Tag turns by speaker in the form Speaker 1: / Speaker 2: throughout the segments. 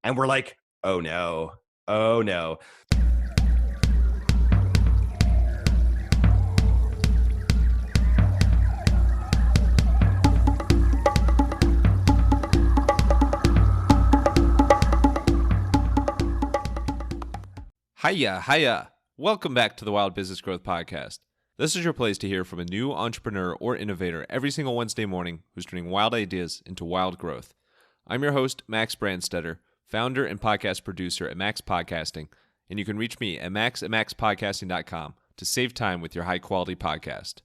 Speaker 1: And we're like, oh no, oh no.
Speaker 2: Hiya, hiya. Welcome back to the Wild Business Growth Podcast. This is your place to hear from a new entrepreneur or innovator every single Wednesday morning who's turning wild ideas into wild growth. I'm your host, Max Branstetter, founder and podcast producer at MaxPodcasting, and you can reach me at max@maxpodcasting.com to save time with your high-quality podcast.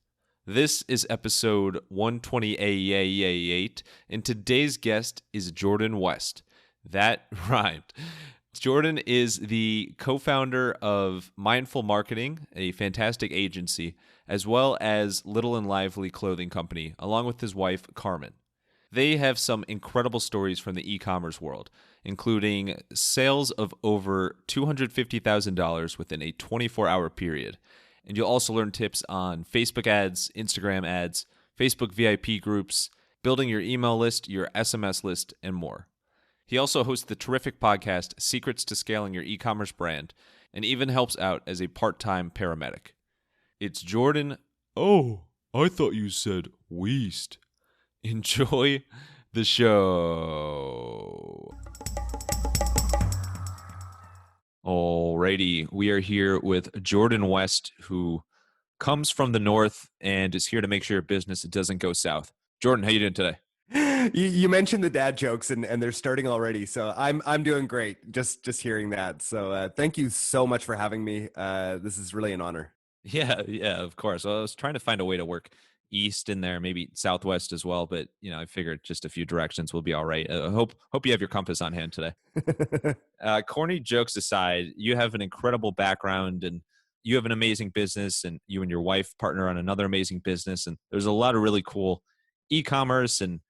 Speaker 2: This is episode 128, and today's guest is Jordan West. That rhymed. Jordan is the co-founder of Mindful Marketing, a fantastic agency, as well as Little and Lively clothing company, along with his wife, Carmen. They have some incredible stories from the e-commerce world, including sales of over $250,000 within a 24-hour period. And you'll also learn tips on Facebook ads, Instagram ads, Facebook VIP groups, building your email list, your SMS list, and more. He also hosts the terrific podcast, Secrets to Scaling Your E-Commerce Brand, and even helps out as a part-time paramedic. It's Jordan. Oh, I thought you said Weast. Enjoy the show. Alrighty, we are here with Jordan West, who comes from the north and is here to make sure your business doesn't go south. Jordan, how you doing today?
Speaker 1: You mentioned the dad jokes and they're starting already. So I'm doing great. Just hearing that. So thank you so much for having me. This is really an honor.
Speaker 2: Yeah, of course. Well, I was trying to find a way to work east in there, maybe southwest as well, but I figured just a few directions will be all right. Hope you have your compass on hand today. Corny jokes aside, you have an incredible background and you have an amazing business, and you and your wife partner on another amazing business, and there's a lot of really cool e-commerce and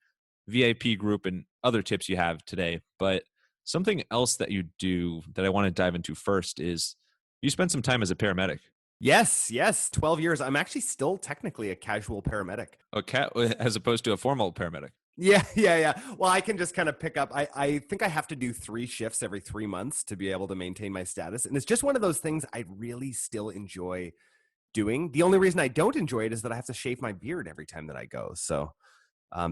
Speaker 2: VIP group and other tips you have today. But something else that you do that I want to dive into first is you spent some time as a paramedic.
Speaker 1: Yes. 12 years. I'm actually still technically a casual paramedic.
Speaker 2: Okay, as opposed to a formal paramedic.
Speaker 1: Yeah. Well, I can just kind of pick up. I think I have to do 3 shifts every 3 months to be able to maintain my status. And it's just one of those things I really still enjoy doing. The only reason I don't enjoy it is that I have to shave my beard every time that I go. So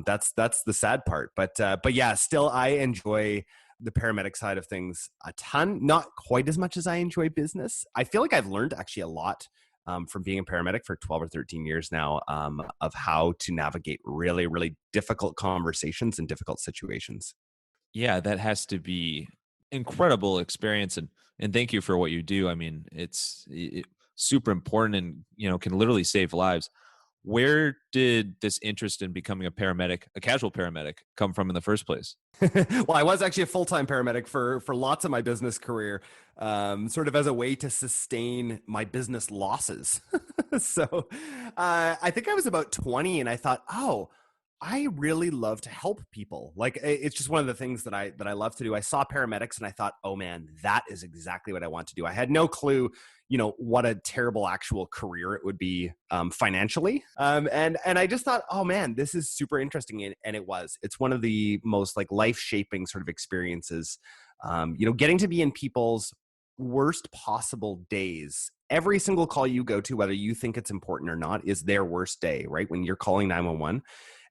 Speaker 1: that's the sad part. But yeah, still I enjoy the paramedic side of things a ton. Not quite as much as I enjoy business. I feel like I've learned actually a lot from being a paramedic for 12 or 13 years now of how to navigate really, really difficult conversations and difficult situations.
Speaker 2: Yeah, that has to be incredible experience, and thank you for what you do. I mean, it's super important and can literally save lives. Where did this interest in becoming a paramedic, a casual paramedic, come from in the first place?
Speaker 1: Well, I was actually a full-time paramedic for lots of my business career, sort of as a way to sustain my business losses. So I think I was about 20 and I thought, oh, I really love to help people. Like it's just one of the things that I love to do. I saw paramedics and I thought, oh man, that is exactly what I want to do. I had no clue, what a terrible actual career it would be financially. And I just thought, oh man, this is super interesting. And it was. It's one of the most like life-shaping sort of experiences. Getting to be in people's worst possible days. Every single call you go to, whether you think it's important or not, is their worst day, right? When you're calling 911.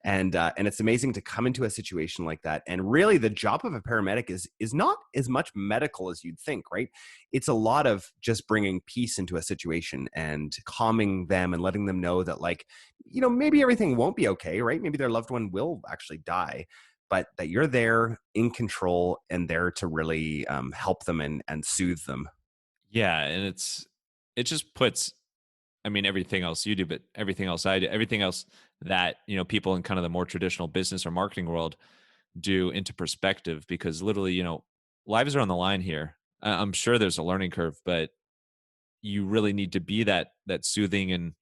Speaker 1: And it's amazing to come into a situation like that. And really the job of a paramedic is not as much medical as you'd think, right? It's a lot of just bringing peace into a situation and calming them and letting them know that maybe everything won't be okay, right? Maybe their loved one will actually die, but that you're there in control and there to really help them and soothe them.
Speaker 2: Yeah, and it just puts, everything else you do, but everything else I do, everything else that, people in kind of the more traditional business or marketing world do into perspective, because literally, lives are on the line here. I'm sure there's a learning curve, but you really need to be that soothing and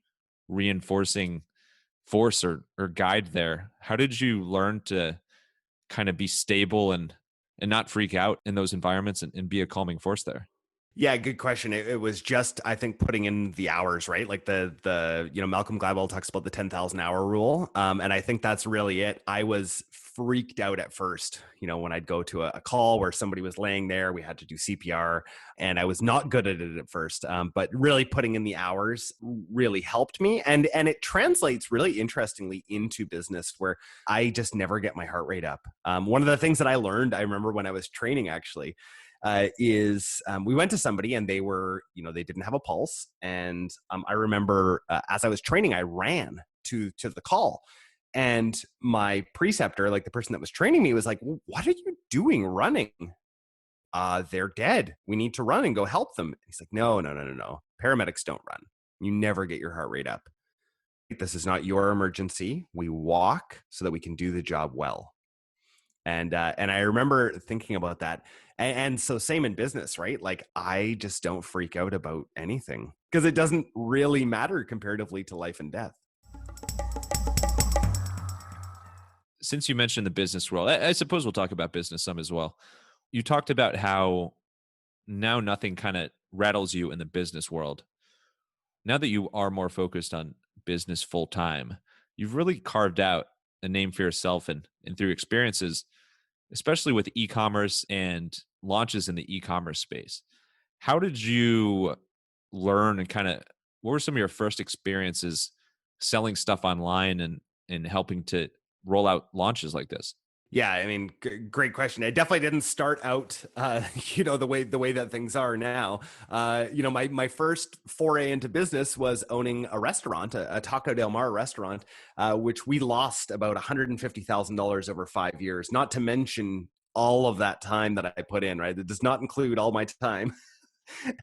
Speaker 2: reinforcing force or guide there. How did you learn to kind of be stable and not freak out in those environments and be a calming force there?
Speaker 1: Yeah, good question. It was just, I think, putting in the hours, right? Like Malcolm Gladwell talks about the 10,000 hour rule. And I think that's really it. I was freaked out at first, when I'd go to a call where somebody was laying there, we had to do CPR, and I was not good at it at first. But really putting in the hours really helped me. And it translates really interestingly into business where I just never get my heart rate up. One of the things that I learned, I remember when I was training actually, is we went to somebody and they were, they didn't have a pulse. And I remember as I was training, I ran to the call. And my preceptor, like the person that was training me, was like, well, what are you doing running? They're dead. We need to run and go help them. He's like, no. Paramedics don't run. You never get your heart rate up. This is not your emergency. We walk so that we can do the job well. And I remember thinking about that. And so same in business, right? Like I just don't freak out about anything because it doesn't really matter comparatively to life and death.
Speaker 2: Since you mentioned the business world, I suppose we'll talk about business some as well. You talked about how now nothing kind of rattles you in the business world. Now that you are more focused on business full time, you've really carved out a name for yourself and through experiences, especially with e-commerce and launches in the e-commerce space. How did you learn and what were some of your first experiences selling stuff online and helping to roll out launches like this?
Speaker 1: Yeah, I mean, great question. I definitely didn't start out, the way that things are now. My first foray into business was owning a restaurant, a Taco Del Mar restaurant, which we lost about $150,000 over 5 years. Not to mention all of that time that I put in. Right, it does not include all my time.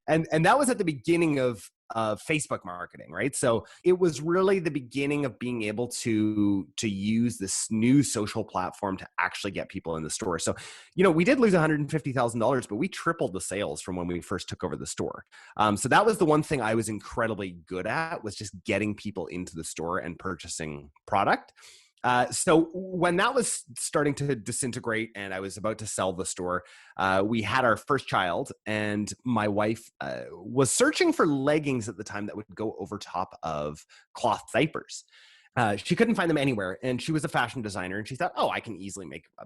Speaker 1: And that was at the beginning of Facebook marketing, right? So it was really the beginning of being able to use this new social platform to actually get people in the store. So, we did lose $150,000, but we tripled the sales from when we first took over the store. So that was the one thing I was incredibly good at, was just getting people into the store and purchasing product. So when that was starting to disintegrate and I was about to sell the store, we had our first child, and my wife was searching for leggings at the time that would go over top of cloth diapers. She couldn't find them anywhere, and she was a fashion designer, and she thought, oh, I can easily make a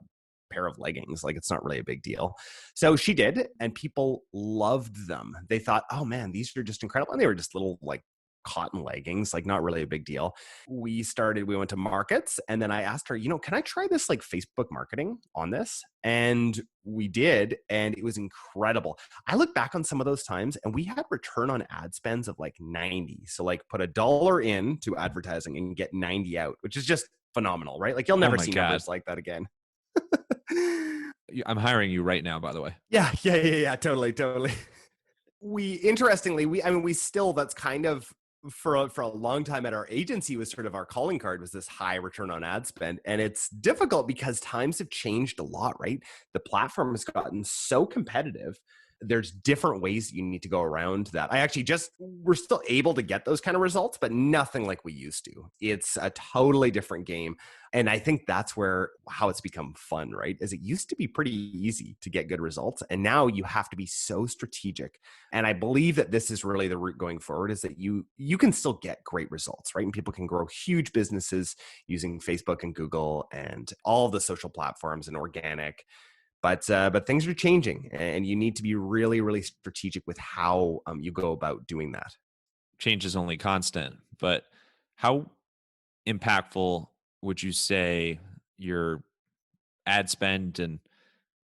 Speaker 1: pair of leggings. Like, it's not really a big deal. So she did, and people loved them. They thought, oh man, these are just incredible. And they were just little like cotton leggings, like not really a big deal. We went to markets, and then I asked her, can I try this like Facebook marketing on this? And we did, and it was incredible. I look back on some of those times and we had return on ad spends of like 90. So like put $1 in to advertising and get 90 out, which is just phenomenal, right? Like you'll never see numbers like that again.
Speaker 2: I'm hiring you right now, by the way.
Speaker 1: Yeah, totally. We still, that's kind of, for a long time at our agency, was sort of our calling card, was this high return on ad spend. And it's difficult because times have changed a lot, right? The platform has gotten so competitive. There's different ways that you need to go around that. We're still able to get those kind of results, but nothing like we used to. It's a totally different game. And I think that's how it's become fun, right? Is it used to be pretty easy to get good results. And now you have to be so strategic. And I believe that this is really the route going forward, is that you can still get great results, right? And people can grow huge businesses using Facebook and Google and all the social platforms and organic. But things are changing, and you need to be really, really strategic with how you go about doing that.
Speaker 2: Change is only constant, but how impactful would you say your ad spend and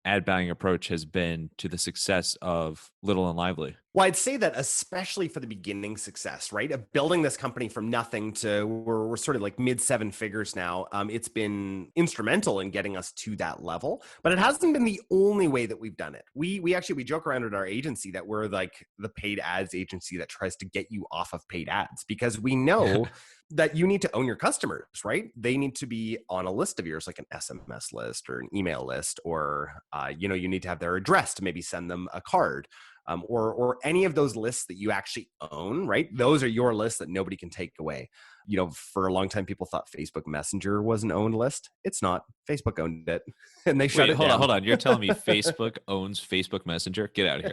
Speaker 2: ad buying approach has been to the success of Little and Lively?
Speaker 1: Well, I'd say that especially for the beginning success, right? Of building this company from nothing to we're sort of like mid 7 figures now. It's been instrumental in getting us to that level, but it hasn't been the only way that we've done it. We joke around at our agency that we're like the paid ads agency that tries to get you off of paid ads, because we know that you need to own your customers, right? They need to be on a list of yours, like an SMS list or an email list, or you need to have their address to maybe send them a card. Or any of those lists that you actually own, right? Those are your lists that nobody can take away. For a long time, people thought Facebook Messenger was an owned list. It's not. Facebook owned it, and they shut
Speaker 2: Wait,
Speaker 1: it down.
Speaker 2: hold on. You're telling me Facebook owns Facebook Messenger? Get out of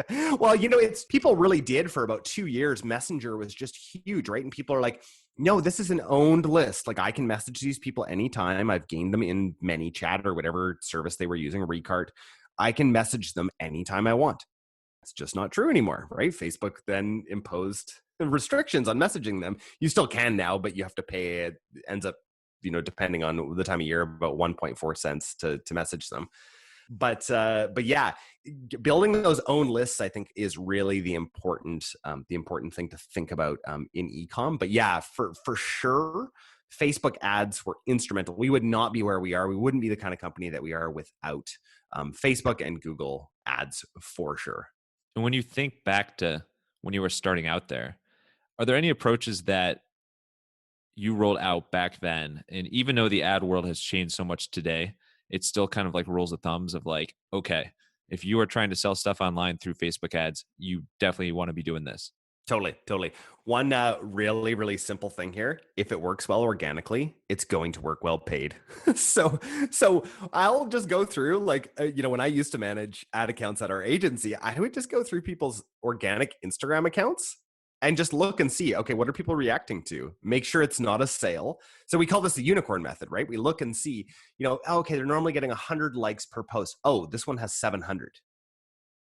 Speaker 2: here.
Speaker 1: Well, it's people really did for about 2 years. Messenger was just huge, right? And people are like, no, this is an owned list. Like I can message these people anytime. I've gained them in ManyChat or whatever service they were using, Recart. I can message them anytime I want. It's just not true anymore, right? Facebook then imposed restrictions on messaging them. You still can now, but you have to pay. It ends up, depending on the time of year, about 1.4 cents to message them. But yeah, building those own lists, I think, is really the important thing to think about in e-com. But yeah, for sure, Facebook ads were instrumental. We would not be where we are. We wouldn't be the kind of company that we are without Facebook and Google ads, for sure.
Speaker 2: And when you think back to when you were starting out there, are there any approaches that you rolled out back then? And even though the ad world has changed so much today, it's still kind of like rules of thumbs of like, okay, if you are trying to sell stuff online through Facebook ads, you definitely want to be doing this.
Speaker 1: Totally. One really, really simple thing here. If it works well organically, it's going to work well paid. So I'll just go through when I used to manage ad accounts at our agency, I would just go through people's organic Instagram accounts and just look and see, okay, what are people reacting to? Make sure it's not a sale. So we call this the unicorn method, right? We look and see, okay, they're normally getting 100 likes per post. Oh, this one has 700.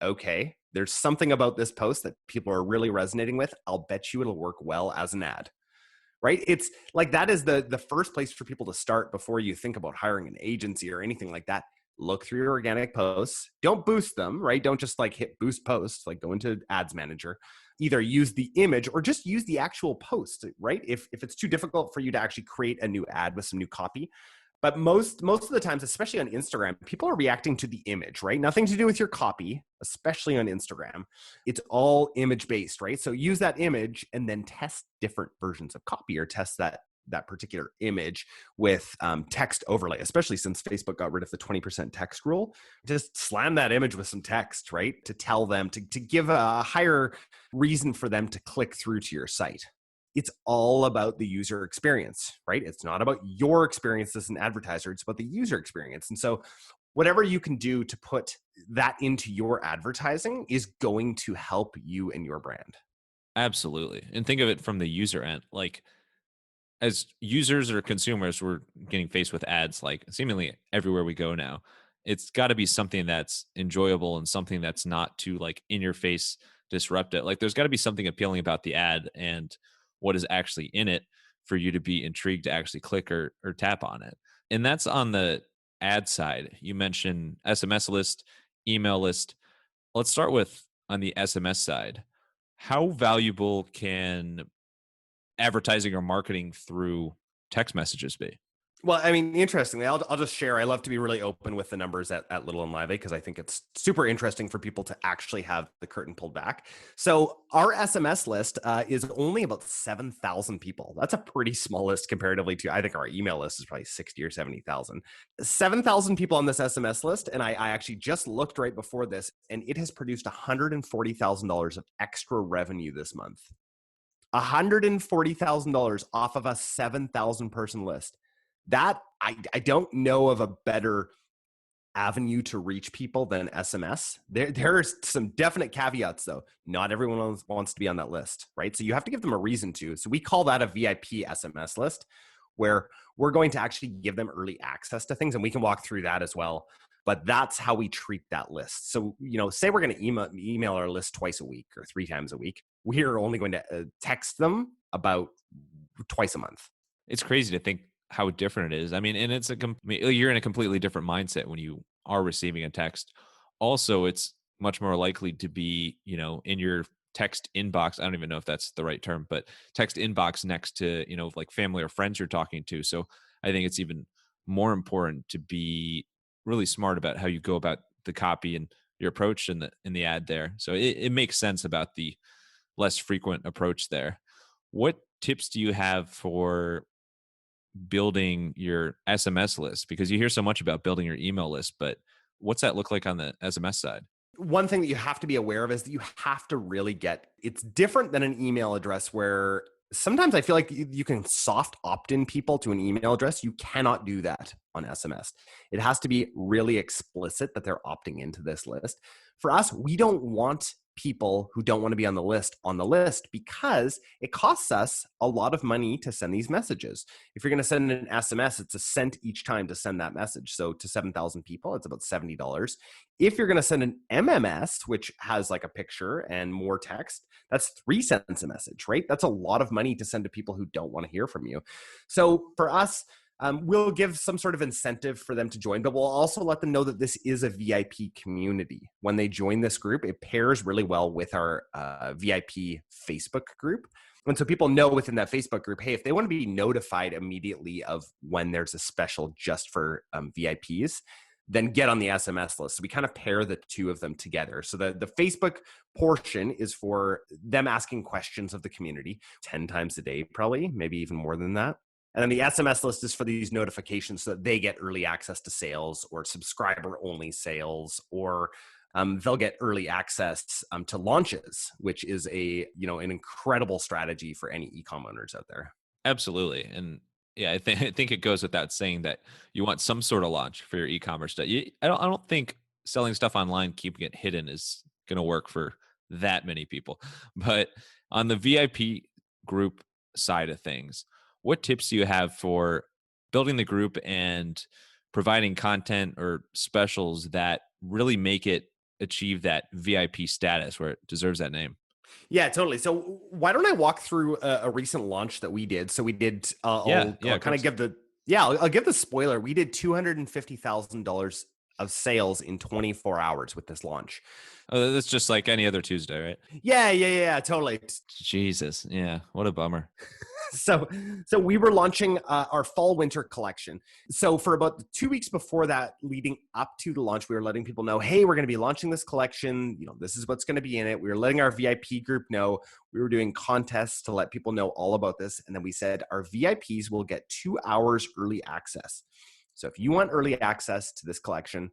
Speaker 1: Okay, there's something about this post that people are really resonating with. I'll bet you it'll work well as an ad, right? It's like that is the first place for people to start before you think about hiring an agency or anything like that. Look through your organic posts. Don't boost them, right? Don't just hit boost posts, go into Ads Manager. Either use the image or just use the actual post, right? If it's too difficult for you to actually create a new ad with some new copy. But most of the times, especially on Instagram, people are reacting to the image, right? Nothing to do with your copy, especially on Instagram. It's all image-based, right? So use that image and then test different versions of copy or test that particular image with text overlay, especially since Facebook got rid of the 20% text rule. Just slam that image with some text, right? To tell them, to give a higher reason for them to click through to your site. It's all about the user experience, right? It's not about your experience as an advertiser. It's about the user experience. And so whatever you can do to put that into your advertising is going to help you and your brand.
Speaker 2: Absolutely. And think of it from the user end. Like as users or consumers, we're getting faced with ads seemingly everywhere we go now. It's got to be something that's enjoyable and something that's not too in your face disruptive. There's got to be something appealing about the ad and what is actually in it for you to be intrigued to actually click or tap on it. And that's on the ad side. You mentioned SMS list, email list. Let's start with on the SMS side. How valuable can advertising or marketing through text messages be?
Speaker 1: Well, I mean, interestingly, I'll just share. I love to be really open with the numbers at Little and Live because I think it's super interesting for people to actually have the curtain pulled back. So our SMS list is only about 7,000 people. That's a pretty small list comparatively to, I think our email list is probably 60 or 70,000. 7,000 people on this SMS list. And I actually just looked right before this, and it has produced $140,000 of extra revenue this month. $140,000 off of a 7,000 person list. That I don't know of a better avenue to reach people than SMS. There are some definite caveats though. Not everyone wants to be on that list, right? So you have to give them a reason to. So we call that a VIP SMS list, where we're going to actually give them early access to things, and we can walk through that as well. But that's how we treat that list. So, say we're going to email our list twice a week or 3 times a week. We are only going to text them about twice a month.
Speaker 2: It's crazy to think how different it is. I mean, and you're in a completely different mindset when you are receiving a text. Also, it's much more likely to be, in your text inbox. I don't even know if that's the right term, but text inbox next to, family or friends you're talking to. So I think it's even more important to be really smart about how you go about the copy and your approach in the ad there. So it makes sense about the less frequent approach there. What tips do you have for building your SMS list? Because you hear so much about building your email list, but what's that look like on the SMS side?
Speaker 1: One thing that you have to be aware of is that you have to really it's different than an email address where sometimes I feel like you can soft opt-in people to an email address. You cannot do that on SMS. It has to be really explicit that they're opting into this list. For us, we don't want people who don't want to be on the list because it costs us a lot of money to send these messages. If you're going to send an SMS, it's a cent each time to send that message. So to 7,000 people, it's about $70. If you're going to send an MMS, which has like a picture and more text, that's 3 cents a message, right? That's a lot of money to send to people who don't want to hear from you. So for us, we'll give some sort of incentive for them to join, but we'll also let them know that this is a VIP community. When they join this group, it pairs really well with our VIP Facebook group. And so people know within that Facebook group, hey, if they want to be notified immediately of when there's a special just for VIPs, then get on the SMS list. So we kind of pair the two of them together. So the Facebook portion is for them asking questions of the community 10 times a day, probably, maybe even more than that. And then the SMS list is for these notifications so that they get early access to sales or subscriber-only sales, or they'll get early access to launches, which is an incredible strategy for any e-com owners out there.
Speaker 2: Absolutely. And yeah, I think it goes without saying that you want some sort of launch for your e-commerce stuff. I don't think selling stuff online, keeping it hidden, is going to work for that many people. But on the VIP group side of things, what tips do you have for building the group and providing content or specials that really make it achieve that VIP status where it deserves that name?
Speaker 1: Yeah, totally. So why don't I walk through a recent launch that we did? So we did. I'll kind of give the I'll give the spoiler. We did $250,000 of sales in 24 hours with this launch.
Speaker 2: Oh, that's just like any other Tuesday, right?
Speaker 1: Yeah, totally.
Speaker 2: Jesus, yeah, what a bummer.
Speaker 1: So we were launching our fall winter collection. So for about 2 weeks before that, leading up to the launch, we were letting people know, hey, we're going to be launching this collection. This is what's going to be in it. We were letting our VIP group know. We were doing contests to let people know all about this. And then we said our VIPs will get 2 hours early access. So if you want early access to this collection,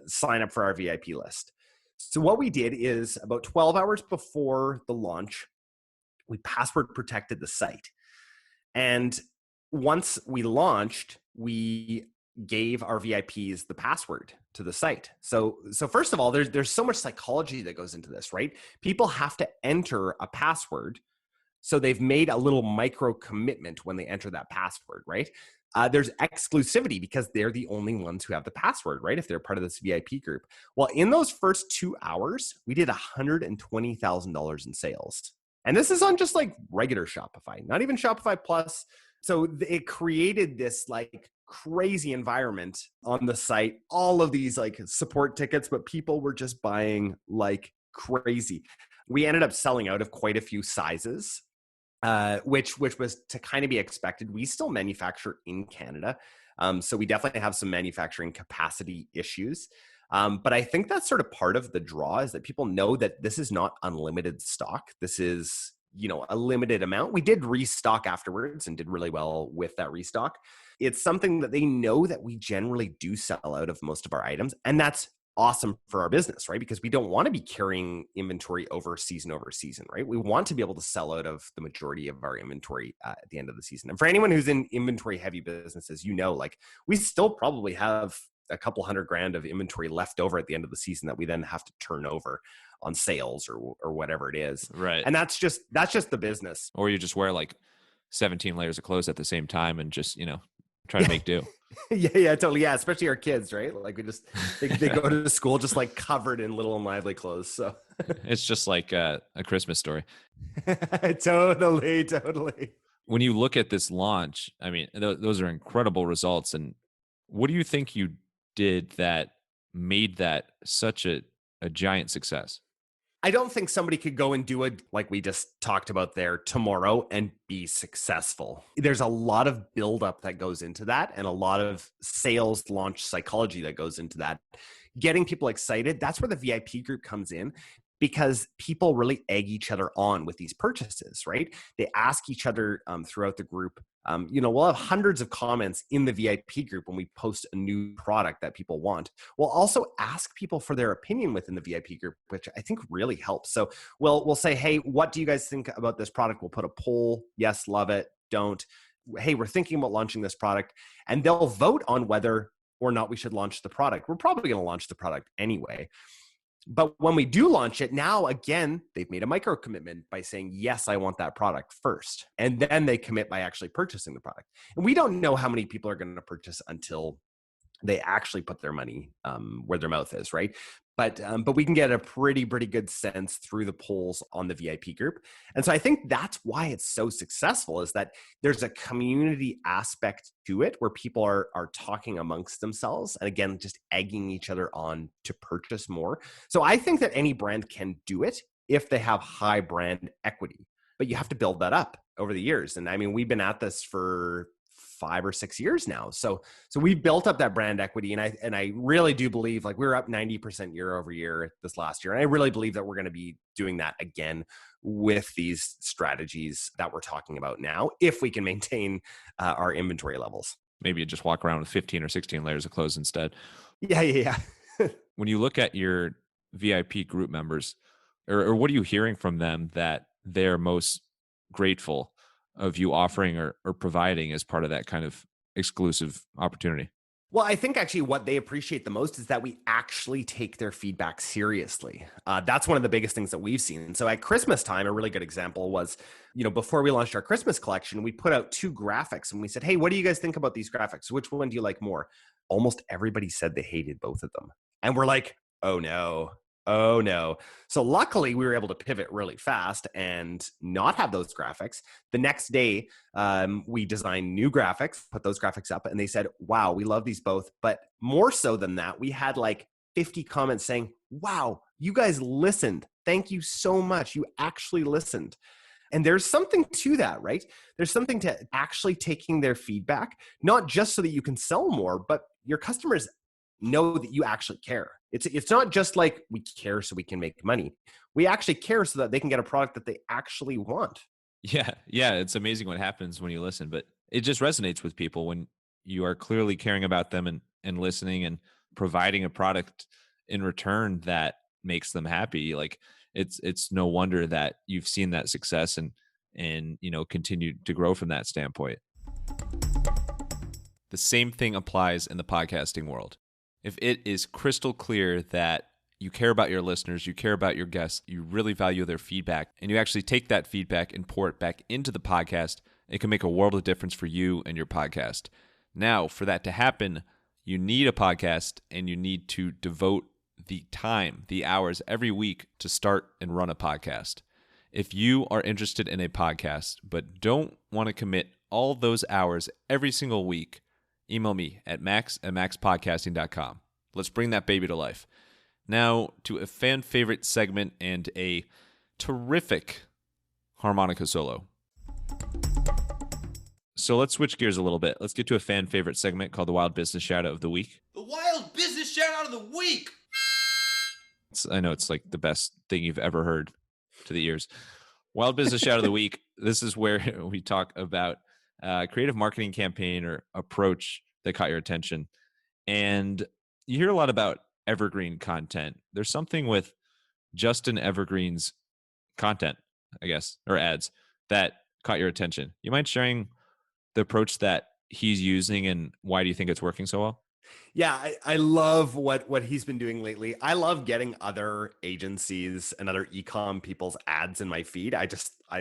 Speaker 1: sign up for our VIP list. So what we did is about 12 hours before the launch, we password protected the site. And once we launched, we gave our VIPs the password to the site. So first of all, there's so much psychology that goes into this, right? People have to enter a password. So they've made a little micro commitment when they enter that password, right? There's exclusivity because they're the only ones who have the password, right? If they're part of this VIP group. Well, in those first 2 hours, we did $120,000 in sales. And this is on just like regular Shopify, not even Shopify Plus. So it created this like crazy environment on the site, all of these like support tickets, but people were just buying like crazy. We ended up selling out of quite a few sizes, which was to kind of be expected. We still manufacture in Canada. So we definitely have some manufacturing capacity issues. But I think that's sort of part of the draw, is that people know that this is not unlimited stock. This is, a limited amount. We did restock afterwards and did really well with that restock. It's something that they know that we generally do sell out of most of our items. And that's awesome for our business, right? Because we don't want to be carrying inventory over season, right? We want to be able to sell out of the majority of our inventory at the end of the season. And for anyone who's in inventory heavy businesses, like we still probably have a couple $100,000 of inventory left over at the end of the season that we then have to turn over on sales or whatever it is.
Speaker 2: Right.
Speaker 1: And that's just the business.
Speaker 2: Or you just wear like 17 layers of clothes at the same time and just, try to make do.
Speaker 1: Yeah, totally. Yeah, especially our kids, right? Like they go to school just like covered in Little and Lively clothes. So
Speaker 2: it's just like a Christmas Story.
Speaker 1: Totally.
Speaker 2: When you look at this launch, I mean, those are incredible results. And what do you think you did that made that such a giant success?
Speaker 1: I don't think somebody could go and do it like we just talked about there tomorrow and be successful. There's a lot of buildup that goes into that and a lot of sales launch psychology that goes into that. Getting people excited, that's where the VIP group comes in, because people really egg each other on with these purchases, right? They ask each other throughout the group We'll have hundreds of comments in the VIP group when we post a new product that people want. We'll also ask people for their opinion within the VIP group, which I think really helps. So we'll say, hey, what do you guys think about this product? We'll put a poll. Yes, love it. Don't. Hey, we're thinking about launching this product. And they'll vote on whether or not we should launch the product. We're probably going to launch the product anyway. But when we do launch it, now again, they've made a micro commitment by saying, yes, I want that product first. And then they commit by actually purchasing the product. And we don't know how many people are going to purchase until they actually put their money where their mouth is, right? But we can get a pretty good sense through the polls on the VIP group. And so I think that's why it's so successful, is that there's a community aspect to it where people are talking amongst themselves and again, just egging each other on to purchase more. So I think that any brand can do it if they have high brand equity, but you have to build that up over the years. And I mean, we've been at this for 5 or 6 years now. So we've built up that brand equity. And I really do believe, like, we were up 90% year over year this last year. And I really believe that we're going to be doing that again with these strategies that we're talking about now, if we can maintain our inventory levels.
Speaker 2: Maybe you just walk around with 15 or 16 layers of clothes instead.
Speaker 1: Yeah.
Speaker 2: When you look at your VIP group members, or what are you hearing from them that they're most grateful of you offering or providing as part of that kind of exclusive opportunity?
Speaker 1: Well, I think actually what they appreciate the most is that we actually take their feedback seriously. That's one of the biggest things that we've seen. And so at Christmas time, a really good example was, before we launched our Christmas collection, we put out 2 graphics and we said, hey, what do you guys think about these graphics? Which one do you like more? Almost everybody said they hated both of them. And we're like, oh no. So luckily we were able to pivot really fast and not have those graphics. The next day, we designed new graphics, put those graphics up, and they said, wow, we love these both. But more so than that, we had like 50 comments saying, wow, you guys listened. Thank you so much. You actually listened. And there's something to that, right? There's something to actually taking their feedback, not just so that you can sell more, but your customers know that you actually care. It's not just like we care so we can make money. We actually care so that they can get a product that they actually want.
Speaker 2: Yeah. It's amazing what happens when you listen, but it just resonates with people when you are clearly caring about them and listening and providing a product in return that makes them happy. Like, it's no wonder that you've seen that success and continue to grow from that standpoint. The same thing applies in the podcasting world. If it is crystal clear that you care about your listeners, you care about your guests, you really value their feedback, and you actually take that feedback and pour it back into the podcast, it can make a world of difference for you and your podcast. Now, for that to happen, you need a podcast and you need to devote the time, the hours every week to start and run a podcast. If you are interested in a podcast but don't want to commit all those hours every single week, email me at max@maxpodcasting.com. Let's bring that baby to life. Now to a fan favorite segment and a terrific harmonica solo. So let's switch gears a little bit. Let's get to a fan favorite segment called the Wild Business Shout Out of the Week.
Speaker 3: The Wild Business Shout Out of the Week!
Speaker 2: I know it's like the best thing you've ever heard to the ears. Wild Business Shout of the Week. This is where we talk about creative marketing campaign or approach that caught your attention. And you hear a lot about evergreen content. There's something with Justin Evergreen's content, I guess, or ads that caught your attention. You mind sharing the approach that he's using and why do you think it's working so well?
Speaker 1: Yeah, I love what he's been doing lately. I love getting other agencies and other e-com people's ads in my feed. I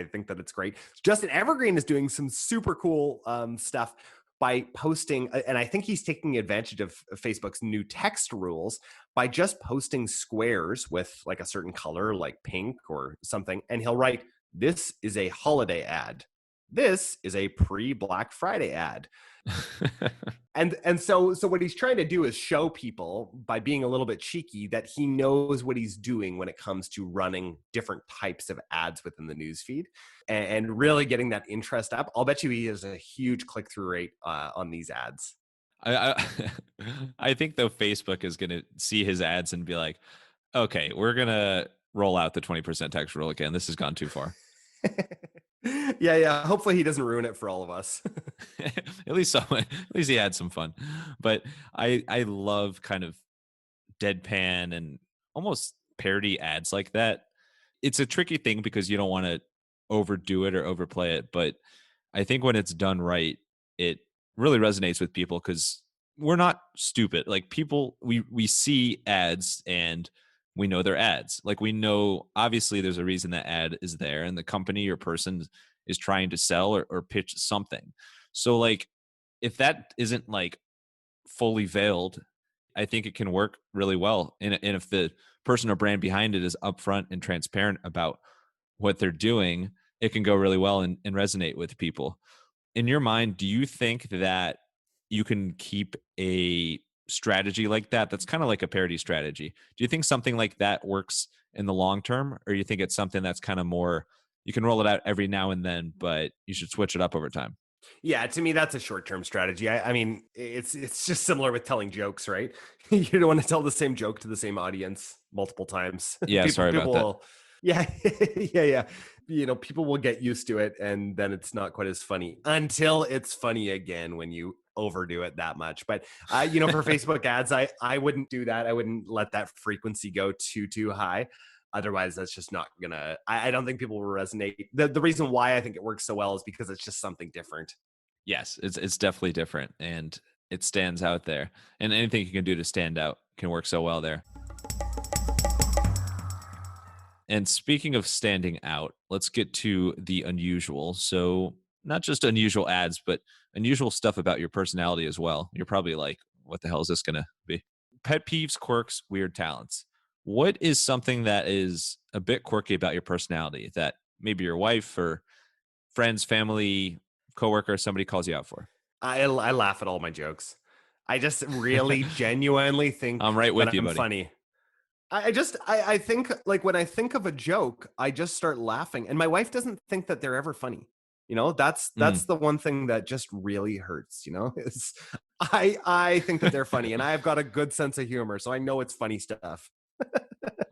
Speaker 1: think that it's great. Justin Evergreen is doing some super cool stuff by posting, and I think he's taking advantage of Facebook's new text rules by just posting squares with like a certain color, like pink or something, and he'll write, "This is a holiday ad. This is a pre-Black Friday ad." And so what he's trying to do is show people by being a little bit cheeky that he knows what he's doing when it comes to running different types of ads within the newsfeed and really getting that interest up. I'll bet you he has a huge click-through rate on these ads.
Speaker 2: I think though Facebook is going to see his ads and be like, okay, we're going to roll out the 20% tax rule again. This has gone too far.
Speaker 1: Yeah. Hopefully he doesn't ruin it for all of us.
Speaker 2: At least he had some fun. But I love kind of deadpan and almost parody ads like that. It's a tricky thing because you don't want to overdo it or overplay it, but I think when it's done right, it really resonates with people because we're not stupid. Like people, we see ads and we know they're ads. Like we know obviously there's a reason that ad is there, and the company or person is trying to sell or pitch something. So like if that isn't like fully veiled, I think it can work really well. And if the person or brand behind it is upfront and transparent about what they're doing, it can go really well and resonate with people. In your mind, do you think that you can keep a strategy like that? That's kind of like a parody strategy. Do you think something like that works in the long term? Or you think it's something that's kind of more, you can roll it out every now and then, but you should switch it up over time?
Speaker 1: Yeah, to me, that's a short-term strategy. I mean, it's just similar with telling jokes, right? You don't want to tell the same joke to the same audience multiple times.
Speaker 2: Yeah, sorry
Speaker 1: People
Speaker 2: about that.
Speaker 1: will, yeah, yeah. People will get used to it, and then it's not quite as funny until it's funny again when you overdo it that much. But for Facebook ads, I wouldn't do that. I wouldn't let that frequency go too high. Otherwise, that's just not gonna. I don't think people will resonate. The reason why I think it works so well is because it's just something different.
Speaker 2: Yes, it's definitely different and it stands out there. And anything you can do to stand out can work so well there. And speaking of standing out, let's get to the unusual. So, not just unusual ads, but unusual stuff about your personality as well. You're probably like, what the hell is this going to be? Pet peeves, quirks, weird talents. What is something that is a bit quirky about your personality that maybe your wife or friends, family, coworker, somebody calls you out for?
Speaker 1: I laugh at all my jokes. I just really genuinely think
Speaker 2: I'm right
Speaker 1: that
Speaker 2: with you,
Speaker 1: I'm
Speaker 2: buddy.
Speaker 1: funny. I think like when I think of a joke, I just start laughing, and my wife doesn't think that they're ever funny. That's
Speaker 2: Mm.
Speaker 1: the one thing that just really hurts. Is I think that they're funny, and I've got a good sense of humor, so I know it's funny stuff.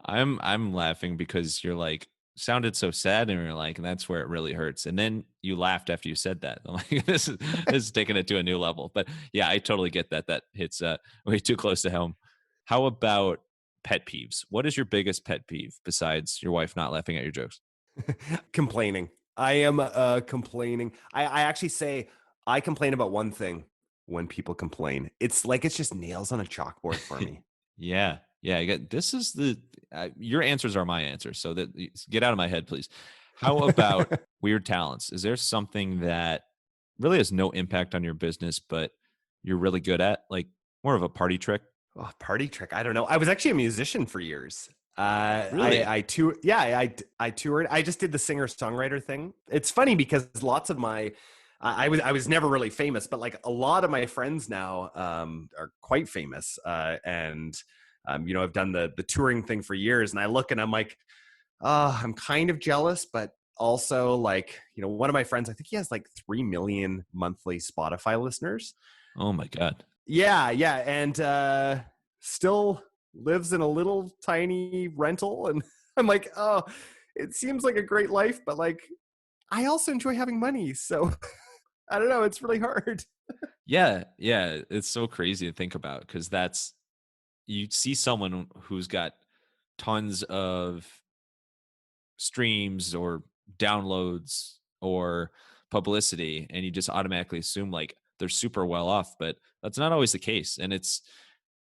Speaker 2: I'm laughing because you're like sounded so sad and you're like, and that's where it really hurts. And then you laughed after you said that. I'm like, this is taking it to a new level. But yeah, I totally get that. That hits way too close to home. How about pet peeves? What is your biggest pet peeve besides your wife not laughing at your jokes?
Speaker 1: Complaining. I am complaining. I actually say I complain about one thing when people complain. It's like it's just nails on a chalkboard for me.
Speaker 2: Yeah. Yeah. This is your answers are my answers. So that get out of my head, please. How about weird talents? Is there something that really has no impact on your business, but you're really good at, like more of a party trick?
Speaker 1: Oh, party trick. I don't know. I was actually a musician for years.
Speaker 2: Really?
Speaker 1: I tour. Yeah, I toured. I just did the singer songwriter thing. It's funny because lots of my, I was never really famous, but like a lot of my friends now are quite famous. And I've done the touring thing for years, and I look and I'm like, I'm kind of jealous, but also like, one of my friends, I think he has like 3 million monthly Spotify listeners.
Speaker 2: Oh my God.
Speaker 1: Yeah, and still lives in a little tiny rental, and I'm like, oh, it seems like a great life, but like, I also enjoy having money, so I don't know. It's really hard.
Speaker 2: Yeah. Yeah. It's so crazy to think about because you see someone who's got tons of streams or downloads or publicity and you just automatically assume like they're super well off, but that's not always the case. And it's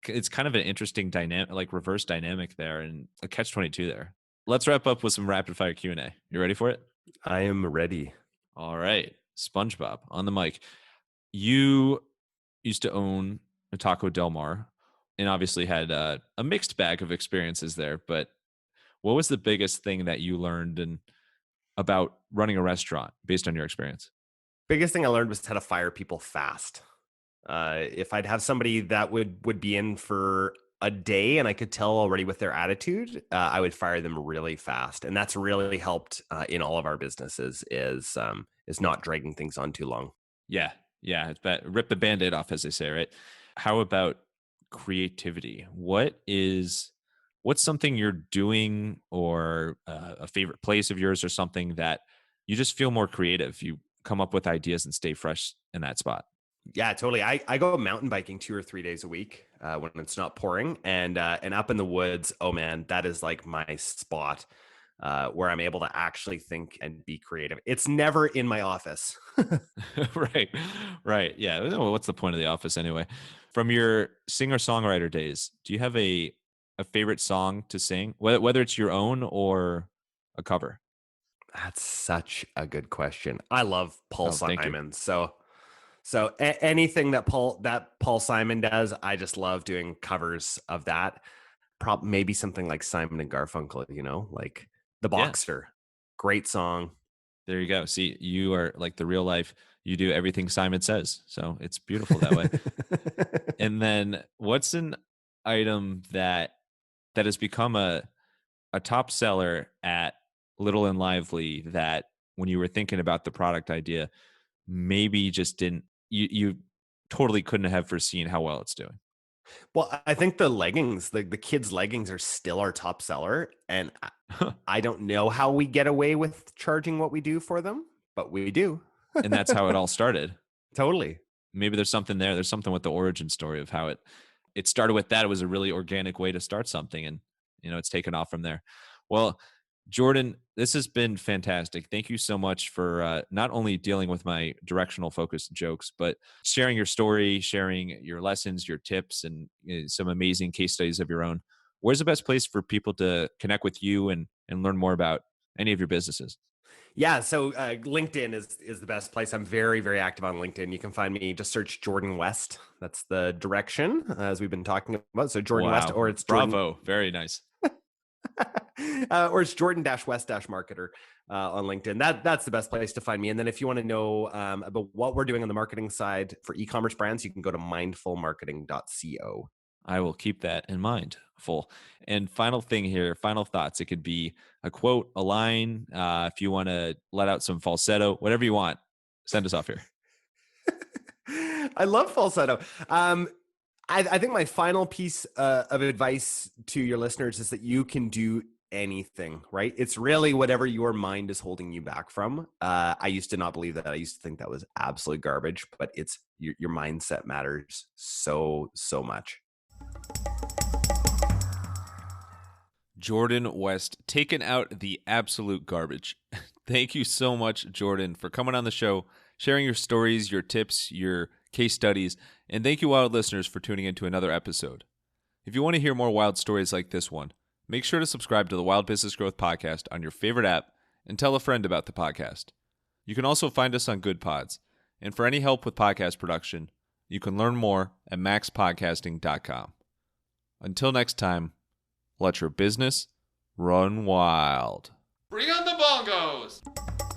Speaker 2: kind of an interesting dynamic, like reverse dynamic there, and a catch 22 there. Let's wrap up with some rapid fire Q&A. You ready for it?
Speaker 1: I am ready.
Speaker 2: All right. SpongeBob on the mic. You used to own a Taco Del Mar and obviously had a mixed bag of experiences there, but what was the biggest thing that you learned about running a restaurant based on your experience?
Speaker 1: Biggest thing I learned was how to fire people fast. If I'd have somebody that would be in for a day and I could tell already with their attitude, I would fire them really fast, and that's really helped in all of our businesses. Is not dragging things on too long.
Speaker 2: Yeah. Yeah. It's bad. Rip the band-aid off, as they say, right? How about creativity? What's something you're doing or a favorite place of yours or something that you just feel more creative. You come up with ideas and stay fresh in that spot.
Speaker 1: Yeah, totally. I go mountain biking 2 or 3 days a week when it's not pouring, and up in the woods. Oh man, that is like my spot where I'm able to actually think and be creative. It's never in my office.
Speaker 2: Right. Right. Yeah. Well, what's the point of the office anyway? From your singer-songwriter days, do you have a favorite song to sing, whether it's your own or a cover?
Speaker 1: That's such a good question. I love Paul
Speaker 2: Oh, thank you.
Speaker 1: Simon. Anything that Paul Simon does, I just love doing covers of that. Maybe something like Simon and Garfunkel, like The
Speaker 2: Yeah.
Speaker 1: Boxer. Great song.
Speaker 2: There you go. See, you are like the real life. You do everything Simon says. So it's beautiful that way. And then what's an item that has become a top seller at Little and Lively that when you were thinking about the product idea, maybe you just didn't you totally couldn't have foreseen how well it's doing?
Speaker 1: Well, I think the leggings, the kids' leggings are still our top seller. And I don't know how we get away with charging what we do for them, but we do.
Speaker 2: And that's how it all started.
Speaker 1: Totally.
Speaker 2: Maybe there's something there. There's something with the origin story of how it started with that. It was a really organic way to start something, and it's taken off from there. Well, Jordan, this has been fantastic. Thank you so much for not only dealing with my directional focused jokes, but sharing your story, sharing your lessons, your tips, and some amazing case studies of your own. Where's the best place for people to connect with you and learn more about any of your businesses?
Speaker 1: Yeah, so LinkedIn is the best place. I'm very, very active on LinkedIn. You can find me, just search Jordan West. That's the direction, as we've been talking about. So Jordan West,
Speaker 2: Wow.
Speaker 1: or it's
Speaker 2: Bravo. Very nice.
Speaker 1: or it's Jordan-West-Marketer on LinkedIn. That's the best place to find me. And then if you want to know about what we're doing on the marketing side for e-commerce brands, you can go to mindfulmarketing.co.
Speaker 2: I will keep that in mind. Full. And final thing here, final thoughts. It could be a quote, a line. If you want to let out some falsetto, whatever you want, send us off here.
Speaker 1: I love falsetto. I think my final piece of advice to your listeners is that you can do anything, right? It's really whatever your mind is holding you back from. I used to not believe that. I used to think that was absolute garbage, but it's your mindset matters so much.
Speaker 2: Jordan West, taking out the absolute garbage. Thank you so much, Jordan, for coming on the show, sharing your stories, your tips, your case studies, and thank you, wild listeners, for tuning into another episode. If you want to hear more wild stories like this one, make sure to subscribe to the Wild Business Growth Podcast on your favorite app and tell a friend about the podcast. You can also find us on Good Pods, and for any help with podcast production, you can learn more at MaxPodcasting.com. Until next time, let your business run wild.
Speaker 3: Bring on the bongos!